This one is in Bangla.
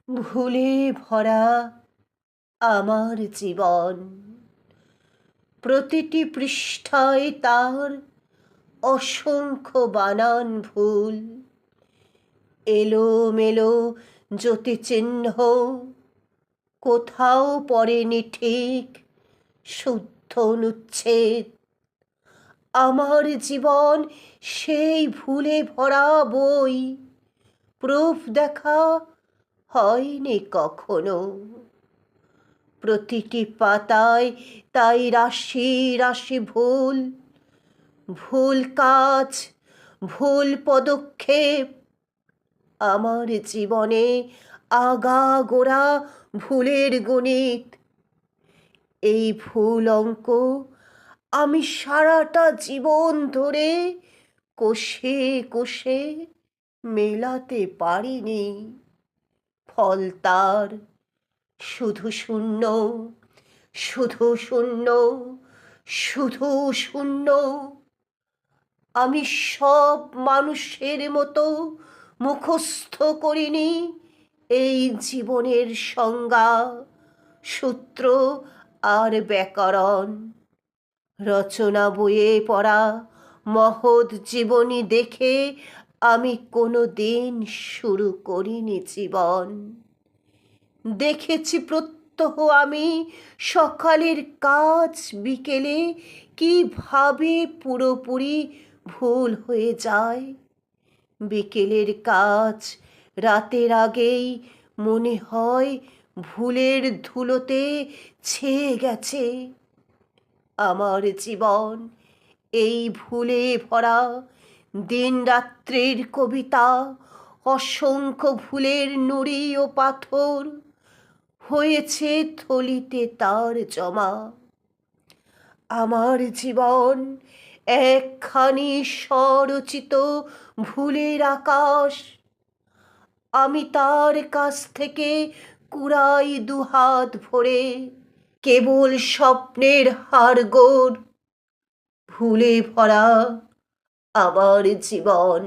ভুলে ভরা আমার জীবন, প্রতিটি পৃষ্ঠায় তার অসংখ্য বানান ভুল, এলোমেলো জ্যোতিচিহ্ন, কোথাও পড়েনি ঠিক শুদ্ধ অনুচ্ছেদ। আমার জীবন সেই ভুলে ভরা বই, প্রুফ দেখা হয়নি কখনো। প্রতিটি পাতায় তাই রাশি রাশি ভুল, ভুল কাজ, ভুল পদক্ষেপ। আমার জীবনে আগাগোড়া ভুলের গণিত। এই ভুল অঙ্ক আমি সারাটা জীবন ধরে কষে কষে মেলাতে পারিনি। ফল তার শুধু শূন্য, শুধু শূন্য, শুধু শূন্য। আমি সব মানুষের মতো মুখস্থ করিনি এই জীবনের সংজ্ঞা, সূত্র আর ব্যাকরণ। রচনা বইয়ে পড়া মহৎ জীবনী দেখে আমি কোনো দিন শুরু করিনি জীবন। দেখেছি প্রত্যহ আমি সকালের কাজ বিকেলে কিভাবে পুরোপুরি ভুল হয়ে যায়। বিকেলের কাজ রাতের আগেই মনে হয় ভুলের ধুলোতে ছেয়ে গেছে। আমার জীবন এই ভুলে ভরা দিন রাত্রির কবিতা, অসংখ্য ভুলের নুড়ি ও পাথর হয়েছে থলিতে তার জমা। আমার জীবন একখানি স্বরচিত ভুলের আকাশ। আমি তার কাছ থেকে কুড়াই দুহাত ভরে কেবল স্বপ্নের হাড়গোড়। ভুলে ভরা আমার জীবন।